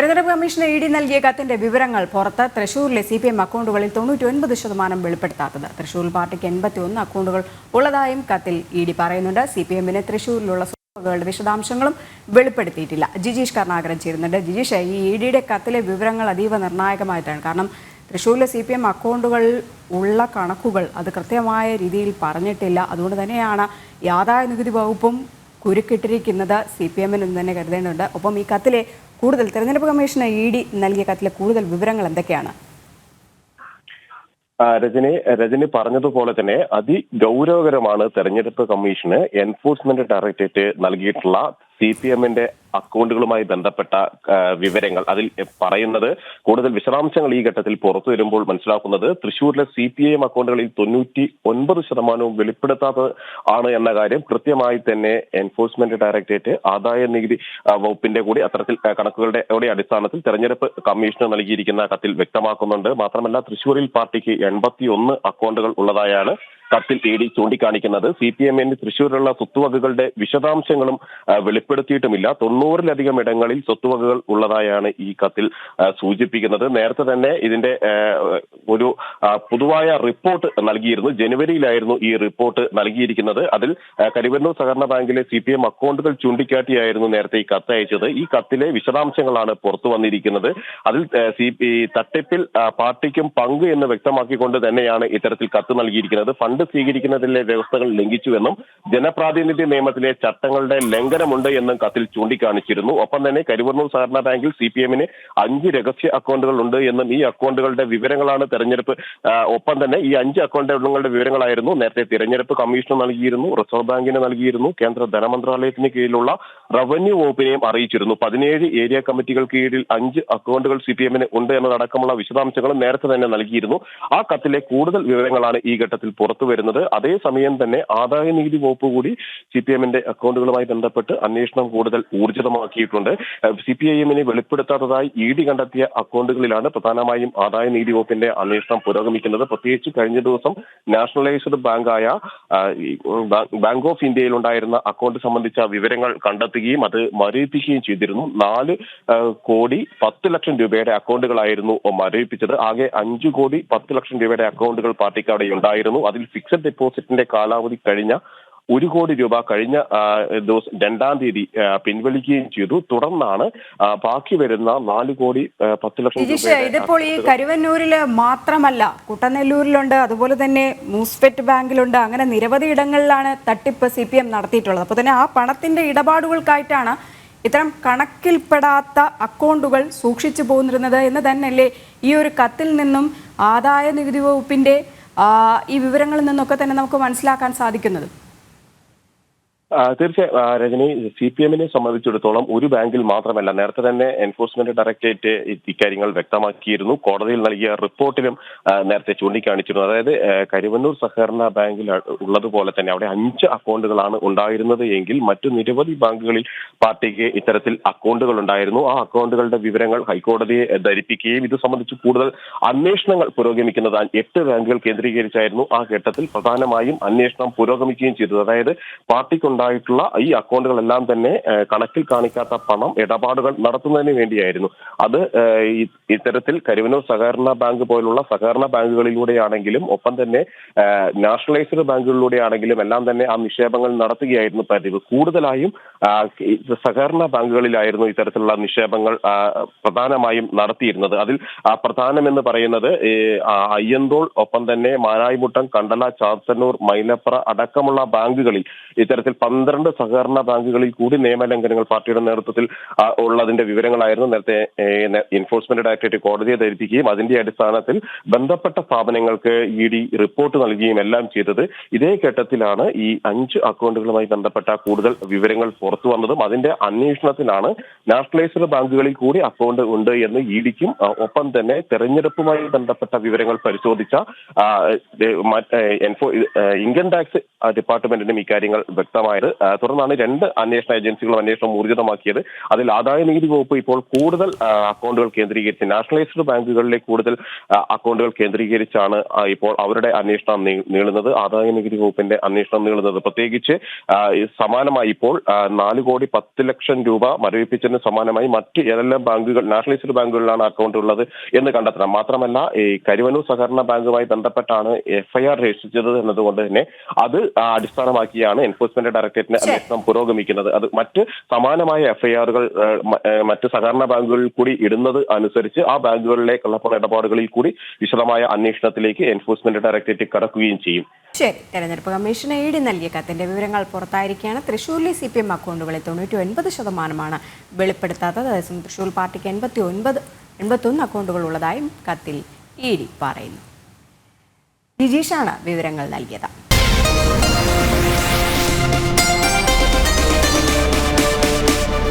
തെരഞ്ഞെടുപ്പ് commission E D നൽകിയ കത്തിന്റെ വിവരങ്ങൾ പുറത്ത്. തൃശൂരിലെ CPM അക്കൗണ്ടുകളിൽ 99% വെളിപ്പെടുത്താത്തത്. തൃശൂരിൽ പാർട്ടിക്ക് 81 അക്കൗണ്ടുകൾ ഉള്ളതായും കത്തിൽ ഇ ഡി പറയുന്നുണ്ട്. CPMന് തൃശൂരിലുള്ള സ്വത്തുവകകളുടെ വിശദാംശങ്ങളും വെളിപ്പെടുത്തിയിട്ടില്ല. ജിജീഷ് കരുണാകരൻ ചേരുന്നുണ്ട്. ജിജീഷ്, ഈ ഇ ഡിയുടെ കത്തിലെ വിവരങ്ങൾ അതീവ നിർണായകമായിട്ടാണ്. കാരണം തൃശൂരിലെ CPM അക്കൗണ്ടുകൾ ഉള്ള കണക്കുകൾ അത് കൃത്യമായ രീതിയിൽ പറഞ്ഞിട്ടില്ല. അതുകൊണ്ട് തന്നെയാണ് ഈ ആദായ നികുതി വകുപ്പും കുരുക്കിട്ടിരിക്കുന്നത് CPMന് തന്നെ കരുതേണ്ടതുണ്ട്. ഒപ്പം ഈ കത്തിലെ കൂടുതൽ തെരഞ്ഞെടുപ്പ് കമ്മീഷന് ഇ ഡി നൽകിയ കത്തിലെ കൂടുതൽ വിവരങ്ങൾ എന്തൊക്കെയാണ്? രജനി പറഞ്ഞതുപോലെ തന്നെ അതിഗൗരവകരമാണ് തെരഞ്ഞെടുപ്പ് കമ്മീഷന് എൻഫോഴ്സ്മെന്റ് ഡയറക്ടറേറ്റ് നൽകിയിട്ടുള്ള CPMന്റെ അക്കൗണ്ടുകളുമായി ബന്ധപ്പെട്ട വിവരങ്ങൾ. അതിൽ പറയുന്നത് കൂടുതൽ വിശദാംശങ്ങൾ ഈ ഘട്ടത്തിൽ പുറത്തു വരുമ്പോൾ മനസ്സിലാക്കുന്നത് തൃശ്ശൂരിലെ CPM അക്കൗണ്ടുകളിൽ 99% വെളിപ്പെടുത്താത്തത് ആണ് എന്ന കാര്യം കൃത്യമായി തന്നെ എൻഫോഴ്സ്മെന്റ് ഡയറക്ടറേറ്റ് ആദായ നികുതി വകുപ്പിന്റെ കൂടി അത്തരത്തിൽ കണക്കുകളുടെ അടിസ്ഥാനത്തിൽ തെരഞ്ഞെടുപ്പ് കമ്മീഷന് നൽകിയിരിക്കുന്ന കത്തിൽ വ്യക്തമാക്കുന്നുണ്ട്. മാത്രമല്ല തൃശ്ശൂരിൽ പാർട്ടിക്ക് 81 അക്കൗണ്ടുകൾ ഉള്ളതായാണ് കത്തിൽ ഇ ഡി ചൂണ്ടിക്കാണിക്കുന്നത്. CPMന് തൃശ്ശൂരിലുള്ള സ്വത്തുവകകളുടെ വിശദാംശങ്ങളും വെളിപ്പെടുത്തിയിട്ടുമില്ല. 90-ലധികം ഇടങ്ങളിൽ സ്വത്തുവകകൾ ഉള്ളതായാണ് ഈ കത്തിൽ സൂചിപ്പിക്കുന്നത്. നേരത്തെ തന്നെ ഇതിന്റെ ഒരു പൊതുവായ റിപ്പോർട്ട് നൽകിയിരുന്നു. ജനുവരിയിലായിരുന്നു ഈ റിപ്പോർട്ട് നൽകിയിരിക്കുന്നത്. അതിൽ കരുവന്നൂർ സഹകരണ ബാങ്കിലെ CPM അക്കൗണ്ടുകൾ ചൂണ്ടിക്കാട്ടിയായിരുന്നു നേരത്തെ ഈ കത്ത് അയച്ചത്. ഈ കത്തിലെ വിശദാംശങ്ങളാണ് പുറത്തു വന്നിരിക്കുന്നത്. അതിൽ തട്ടിപ്പിൽ പാർട്ടിക്കും പങ്ക് എന്ന് വ്യക്തമാക്കിക്കൊണ്ട് തന്നെയാണ് ഇത്തരത്തിൽ കത്ത് നൽകിയിരിക്കുന്നത്. ഫണ്ട് സ്വീകരിക്കുന്നതിലെ വ്യവസ്ഥകൾ ലംഘിച്ചുവെന്നും ജനപ്രാതിനിധ്യ നിയമത്തിലെ ചട്ടങ്ങളുടെ ലംഘനമുണ്ട് എന്നും കത്തിൽ ചൂണ്ടിക്കാണിച്ചിരുന്നു. ഒപ്പം തന്നെ കരുവന്നൂർ സഹകരണ ബാങ്കിൽ CPMന് 5 രഹസ്യ അക്കൗണ്ടുകൾ ഉണ്ട് എന്നും ഈ അക്കൗണ്ടുകളുടെ വിവരങ്ങളാണ് തെരഞ്ഞെടുപ്പ് ഒപ്പം തന്നെ ഈ 5 അക്കൗണ്ടുകളുടെ വിവരങ്ങളായിരുന്നു നേരത്തെ തിരഞ്ഞെടുപ്പ് കമ്മീഷന് നൽകിയിരുന്നു, റിസർവ് ബാങ്കിന് നൽകിയിരുന്നു, കേന്ദ്ര ധനമന്ത്രാലയത്തിന് കീഴിലുള്ള റവന്യൂ വകുപ്പിനെയും അറിയിച്ചിരുന്നു. 17 ഏരിയ കമ്മിറ്റികൾക്ക് കീഴിൽ 5 അക്കൗണ്ടുകൾ CPMന് ഉണ്ട് എന്നതടക്കമുള്ള വിശദാംശങ്ങളും നേരത്തെ തന്നെ നൽകിയിരുന്നു. ആ കത്തിലെ കൂടുതൽ വിവരങ്ങളാണ് ഈ ഘട്ടത്തിൽ പുറത്തു വരുന്നത്. അതേസമയം തന്നെ ആദായ നികുതി വകുപ്പ് കൂടി CPMന്റെ അക്കൗണ്ടുകളുമായി ബന്ധപ്പെട്ട് അന്വേഷണം കൂടുതൽ ഊർജിതമാക്കിയിട്ടുണ്ട്. CPIMന് വെളിപ്പെടുത്താത്തതായി ഇ ഡി കണ്ടെത്തിയ അക്കൗണ്ടുകളിലാണ് പ്രധാനമായും ആദായ നികുതി വകുപ്പിന്റെ അന്വേഷണം പുരോഗമിക്കുന്നത്. പ്രത്യേകിച്ച് കഴിഞ്ഞ ദിവസം നാഷണലൈസ്ഡ് ബാങ്കായ ബാങ്ക് ഓഫ് ഇന്ത്യയിൽ ഉണ്ടായിരുന്ന അക്കൗണ്ട് സംബന്ധിച്ച വിവരങ്ങൾ കണ്ടെത്തുകയും അത് മരവിപ്പിക്കുകയും ചെയ്തിരുന്നു. 4,10,00,000 രൂപയുടെ അക്കൗണ്ടുകളായിരുന്നു മരവിപ്പിച്ചത്. ആകെ 5,10,00,000 രൂപയുടെ അക്കൗണ്ടുകൾ പാർട്ടിക്ക് അവിടെ ഉണ്ടായിരുന്നു. അതിൽ ഫിക്സഡ് ഡെപ്പോസിറ്റിന്റെ കാലാവധി കഴിഞ്ഞ 1 കോടി രൂപ കഴിഞ്ഞ ദിവസം 2-ാം തീയതി പിൻവലിക്കുകയും ചെയ്തു. തുടർന്നാണ് ബാക്കി വരുന്ന 4,10,00,000 രൂപ. ഇതിപ്പോൾ ഈ കരുവന്നൂരില് മാത്രമല്ല, കുട്ടനെല്ലൂരിലുണ്ട്, അതുപോലെ തന്നെ മൂസ്ഫെറ്റ് ബാങ്കിലുണ്ട്. അങ്ങനെ നിരവധി ഇടങ്ങളിലാണ് തട്ടിപ്പ് CPM നടത്തിയിട്ടുള്ളത്. അപ്പോൾ തന്നെ ആ പണത്തിന്റെ ഇടപാടുകൾക്കായിട്ടാണ് ഇത്തരം കണക്കിൽപ്പെടാത്ത അക്കൗണ്ടുകൾ സൂക്ഷിച്ചു പോന്നിരുന്നത് എന്ന് തന്നെയല്ലേ ഈ ഒരു കത്തിൽ നിന്നും ആദായ നികുതി വകുപ്പിന്റെ ഈ വിവരങ്ങളിൽ നിന്നൊക്കെ തന്നെ നമുക്ക് മനസ്സിലാക്കാൻ സാധിക്കുന്നത്? തീർച്ചയായും രജനി, CPMനെ സംബന്ധിച്ചിടത്തോളം ഒരു ബാങ്കിൽ മാത്രമല്ല, നേരത്തെ തന്നെ എൻഫോഴ്സ്മെന്റ് ഡയറക്ടറേറ്റ് ഇക്കാര്യങ്ങൾ വ്യക്തമാക്കിയിരുന്നു. കോടതിയിൽ നൽകിയ റിപ്പോർട്ടിലും നേരത്തെ ചൂണ്ടിക്കാണിച്ചിരുന്നു. അതായത് കരുവന്നൂർ സഹകരണ ബാങ്കിൽ ഉള്ളതുപോലെ തന്നെ അവിടെ 5 അക്കൗണ്ടുകളാണ് ഉണ്ടായിരുന്നത് എങ്കിൽ മറ്റു നിരവധി ബാങ്കുകളിൽ പാർട്ടിക്ക് ഇത്തരത്തിൽ അക്കൗണ്ടുകൾ ഉണ്ടായിരുന്നു. ആ അക്കൗണ്ടുകളുടെ വിവരങ്ങൾ ഹൈക്കോടതിയെ ധരിപ്പിക്കുകയും ഇത് സംബന്ധിച്ച് കൂടുതൽ അന്വേഷണങ്ങൾ പുരോഗമിക്കുന്നത് 8 ബാങ്കുകൾ കേന്ദ്രീകരിച്ചായിരുന്നു ആ ഘട്ടത്തിൽ പ്രധാനമായും അന്വേഷണം പുരോഗമിക്കുകയും ചെയ്തത്. അതായത് പാർട്ടിക്ക് ായിട്ടുള്ള ഈ അക്കൗണ്ടുകളെല്ലാം തന്നെ കണക്കിൽ കാണിക്കാത്ത പണം ഇടപാടുകൾ നടത്തുന്നതിന് വേണ്ടിയായിരുന്നു. അത് ഇത്തരത്തിൽ കരുവന്നൂർ സഹകരണ ബാങ്ക് പോലുള്ള സഹകരണ ബാങ്കുകളിലൂടെയാണെങ്കിലും ഒപ്പം തന്നെ നാഷണലൈസ്ഡ് ബാങ്കുകളിലൂടെയാണെങ്കിലും എല്ലാം തന്നെ ആ നിക്ഷേപങ്ങൾ നടത്തുകയായിരുന്നു പതിവ്. കൂടുതലായും സഹകരണ ബാങ്കുകളിലായിരുന്നു ഇത്തരത്തിലുള്ള നിക്ഷേപങ്ങൾ പ്രധാനമായും നടത്തിയിരുന്നത്. അതിൽ പ്രധാനമെന്ന് പറയുന്നത് അയ്യന്തോൾ, ഒപ്പം തന്നെ മാനായിമുട്ടം, കണ്ടല, ചാത്തന്നൂർ, മൈലപ്ര അടക്കമുള്ള ബാങ്കുകളിൽ ഇത്തരത്തിൽ 12 സഹകരണ ബാങ്കുകളിൽ കൂടി നിയമലംഘനങ്ങൾ പാർട്ടിയുടെ നേതൃത്വത്തിൽ ഉള്ളതിന്റെ വിവരങ്ങളായിരുന്നു നേരത്തെ എൻഫോഴ്സ്മെന്റ് ഡയറക്ടറേറ്റ് കോടതിയെ ധരിപ്പിക്കുകയും അതിന്റെ അടിസ്ഥാനത്തിൽ ബന്ധപ്പെട്ട സ്ഥാപനങ്ങൾക്ക് ഇ ഡി റിപ്പോർട്ട് നൽകുകയും എല്ലാം ചെയ്തത്. ഇതേ ഘട്ടത്തിലാണ് ഈ 5 അക്കൗണ്ടുകളുമായി ബന്ധപ്പെട്ട കൂടുതൽ വിവരങ്ങൾ പുറത്തു വന്നതും. അതിന്റെ അന്വേഷണത്തിലാണ് നാഷണലൈസ്ഡ് ബാങ്കുകളിൽ കൂടി അക്കൗണ്ട് ഉണ്ട് എന്ന് ഇ ഡിക്കും ഒപ്പം തന്നെ തെരഞ്ഞെടുപ്പുമായി ബന്ധപ്പെട്ട വിവരങ്ങൾ പരിശോധിച്ച ഇൻകം ടാക്സ് ഡിപ്പാർട്ട്മെന്റിനും ഇക്കാര്യങ്ങൾ വ്യക്തമായി ഉണ്ടായത്. തുടർന്നാണ് രണ്ട് അന്വേഷണ ഏജൻസികളും അന്വേഷണം ഊർജിതമാക്കിയത്. അതിൽ ആദായ നികുതി വകുപ്പ് ഇപ്പോൾ കൂടുതൽ അക്കൗണ്ടുകൾ കേന്ദ്രീകരിച്ച് നാഷണലൈസ്ഡ് ബാങ്കുകളിലെ കൂടുതൽ അക്കൗണ്ടുകൾ കേന്ദ്രീകരിച്ചാണ് ഇപ്പോൾ അവരുടെ അന്വേഷണം നീളുന്നത്. ആദായ നികുതി വകുപ്പിന്റെ അന്വേഷണം നീളുന്നത് പ്രത്യേകിച്ച് സമാനമായി ഇപ്പോൾ 4,10,00,000 രൂപ മരവിപ്പിച്ചതിന് സമാനമായി മറ്റ് ഏതെല്ലാം ബാങ്കുകൾ നാഷണലൈസ്ഡ് ബാങ്കുകളിലാണ് അക്കൗണ്ട് ഉള്ളത് എന്ന് കണ്ടെത്തണം. മാത്രമല്ല ഈ കരുവന്നൂർ സഹകരണ ബാങ്കുമായി ബന്ധപ്പെട്ടാണ് FIR രജിസ്റ്റർ ചെയ്തത് എന്നതുകൊണ്ട് തന്നെ അത് അടിസ്ഥാനമാക്കിയാണ് എൻഫോഴ്സ്മെന്റ് ഡയറക്ടറേറ്റിന്റെ അന്വേഷണം പുരോഗമിക്കുന്നത്. അത് മറ്റ് സമാനമായ FIRകൾ മറ്റ് സഹകരണ ബാങ്കുകളിൽ കൂടി ഇടുന്നത് അനുസരിച്ച് ആ ബാങ്കുകളിലെ കള്ളപ്പണ ഇടപാടുകളിൽ കൂടി വിശദമായ അന്വേഷണത്തിലേക്ക് എൻഫോഴ്സ്മെന്റ് ഡയറക്ടറേറ്റ് കടക്കുകയും ചെയ്യും. ശരി, തെരഞ്ഞെടുപ്പ് കമ്മീഷന് ED നൽകിയ കത്തിന്റെ വിവരങ്ങൾ പുറത്തായിരിക്കുകയാണ്. തൃശൂരിലെ CPM അക്കൗണ്ടുകളിൽ 99% വെളിപ്പെടുത്താത്തത്. അതേസമയം തൃശൂർ പാർട്ടിക്ക് 81 അക്കൗണ്ടുകൾ ഉള്ളതായും കത്തിൽ ED പറയുന്നു. ജിജീഷാണ് വിവരങ്ങൾ നൽകിയത്.